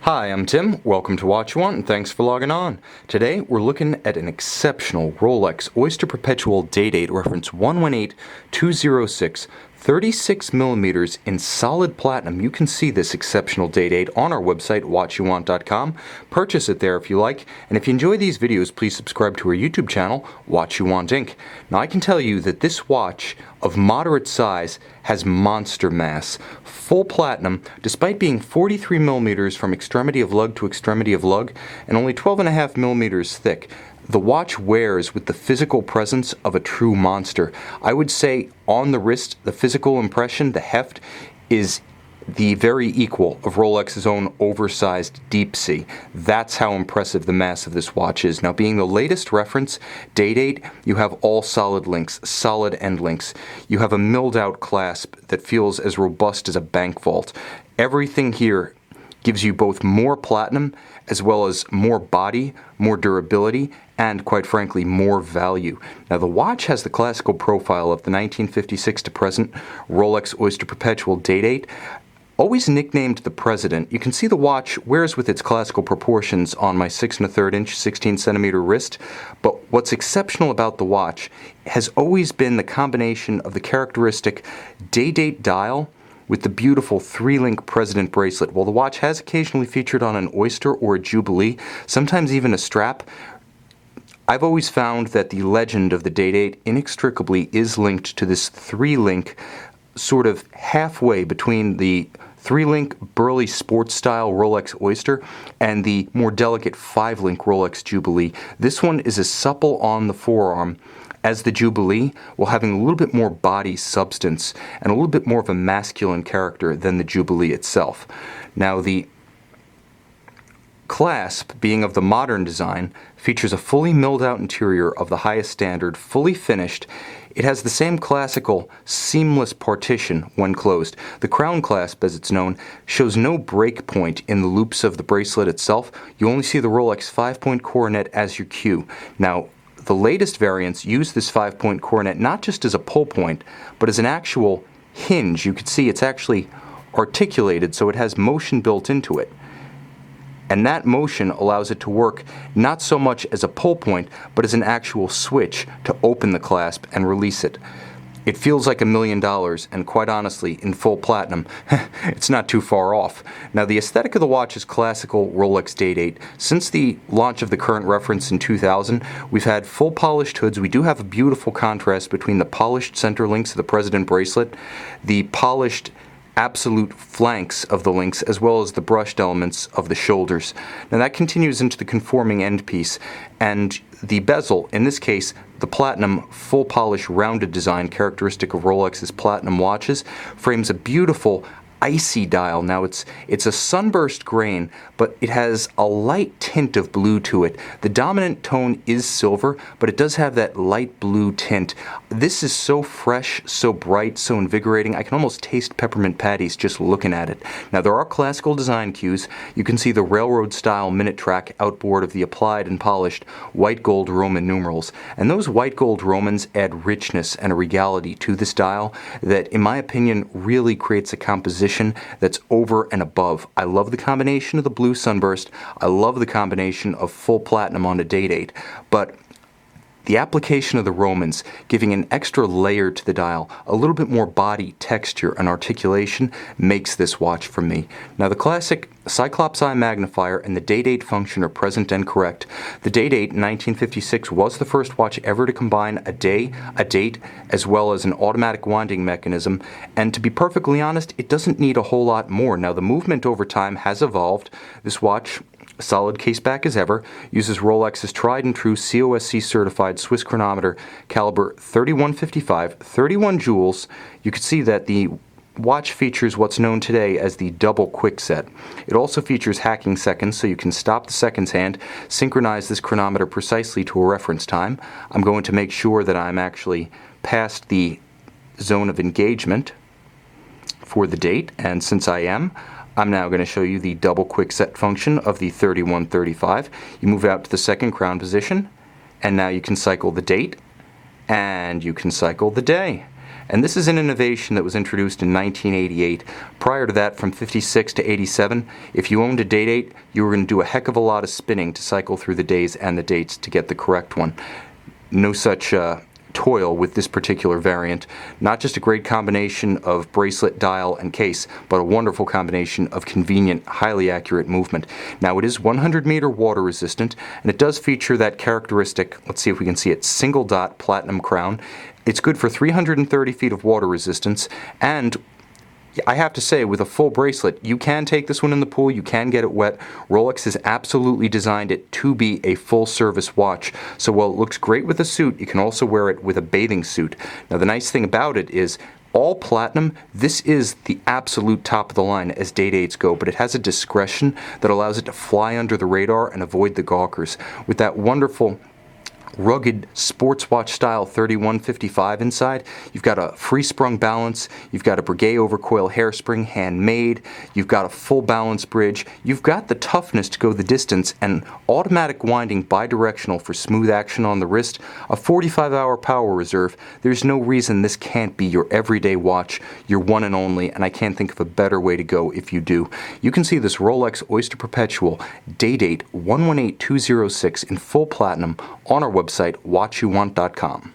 Hi, I'm Tim. Welcome to Watch You Want, and thanks for logging on. Today, we're looking at an exceptional Rolex Oyster Perpetual Day-Date reference 118206, 36 millimeters in solid platinum. You can see this exceptional Day-Date on our website, watchyouwant.com. Purchase it there if you like, and if you enjoy these videos, please subscribe to our YouTube channel, Watch You Want Inc. Now, I can tell you that this watch of moderate size has monster mass. Full platinum, despite being 43 millimeters from extremity of lug to extremity of lug, and only 12.5 millimeters thick. The watch wears with the physical presence of a true monster. I would say on the wrist, the physical impression, the heft, is the very equal of Rolex's own oversized deep sea. That's how impressive the mass of this watch is. Now, being the latest reference, Day-Date, you have all solid links, solid end links. You have a milled out clasp that feels as robust as a bank vault. Everything here gives you both more platinum as well as more body, more durability, and quite frankly, more value. Now, the watch has the classical profile of the 1956 to present Rolex Oyster Perpetual Day-Date. Always nicknamed the President, you can see the watch wears with its classical proportions on my 6 1/3 inch, 16 centimeter wrist, but what's exceptional about the watch has always been the combination of the characteristic Day-Date dial with the beautiful 3-link President bracelet. While the watch has occasionally featured on an Oyster or a Jubilee, sometimes even a strap, I've always found that the legend of the Day-Date inextricably is linked to this 3-link, sort of halfway between the 3-link burly sports style Rolex Oyster and the more delicate 5-link Rolex Jubilee. This one is as supple on the forearm as the Jubilee, while having a little bit more body substance and a little bit more of a masculine character than the Jubilee itself. Now, the clasp, being of the modern design, features a fully milled out interior of the highest standard, fully finished. It has the same classical seamless partition when closed. The crown clasp, as it's known, shows no break point in the loops of the bracelet itself. You only see the Rolex 5-point coronet as your cue. Now, the latest variants use this 5-point coronet not just as a pull point, but as an actual hinge. You can see it's actually articulated, so it has motion built into it. And that motion allows it to work not so much as a pull point, but as an actual switch to open the clasp and release it. It feels like $1 million, and quite honestly, in full platinum, it's not too far off. Now, the aesthetic of the watch is classical Rolex Day-Date. Since the launch of the current reference in 2000, we've had full polished hoods. We do have a beautiful contrast between the polished center links of the President bracelet, the polished absolute flanks of the links, as well as the brushed elements of the shoulders. Now, that continues into the conforming end piece, and the bezel, in this case the platinum full polish rounded design characteristic of Rolex's platinum watches, frames a beautiful icy dial. Now, it's a sunburst grain, but it has a light tint of blue to it. The dominant tone is silver, but it does have that light blue tint. This is so fresh, so bright, so invigorating. I can almost taste peppermint patties just looking at it. Now, there are classical design cues. You can see the railroad style minute track outboard of the applied and polished white gold Roman numerals, and those white gold Romans add richness and a regality to this dial that, in my opinion, really creates a composition that's over and above. I love the combination of the blue sunburst. I love the combination of full platinum on a Day-Date, but the application of the Romans, giving an extra layer to the dial, a little bit more body texture and articulation, makes this watch for me. Now, the classic Cyclops Eye magnifier and the Day-Date function are present and correct. The Day-Date in 1956 was the first watch ever to combine a day, a date, as well as an automatic winding mechanism, and to be perfectly honest, it doesn't need a whole lot more. Now, the movement over time has evolved. This watch, solid case back as ever, uses Rolex's tried and true COSC certified Swiss chronometer caliber 3155, 31 joules. You can see that the watch features what's known today as the double quick set. It also features hacking seconds, so you can stop the seconds hand, synchronize this chronometer precisely to a reference time. I'm going to make sure that I'm actually past the zone of engagement for the date, and since I am, I'm now going to show you the double quick set function of the 3135. You move out to the second crown position, and now you can cycle the date, and you can cycle the day. And this is an innovation that was introduced in 1988. Prior to that, from 56 to 87, if you owned a date, you were going to do a heck of a lot of spinning to cycle through the days and the dates to get the correct one. No such toil with this particular variant. Not just a great combination of bracelet, dial, and case, but a wonderful combination of convenient, highly accurate movement. Now, it is 100-meter water resistant, and it does feature that characteristic, let's see if we can see it, single dot platinum crown. It's good for 330 feet of water resistance, and I have to say, with a full bracelet, you can take this one in the pool, you can get it wet. Rolex has absolutely designed it to be a full-service watch. So while it looks great with a suit, you can also wear it with a bathing suit. Now, the nice thing about it is, all platinum, this is the absolute top of the line as dates go, but it has a discretion that allows it to fly under the radar and avoid the gawkers. With that wonderful rugged sports watch style 3155 inside. You've got a free sprung balance, you've got a Breguet overcoil hairspring handmade, you've got a full balance bridge, you've got the toughness to go the distance, and automatic winding bidirectional for smooth action on the wrist, a 45-hour power reserve. There's no reason this can't be your everyday watch, your one and only, and I can't think of a better way to go if you do. You can see this Rolex Oyster Perpetual Day-Date 118206 in full platinum on our website, watchyouwant.com.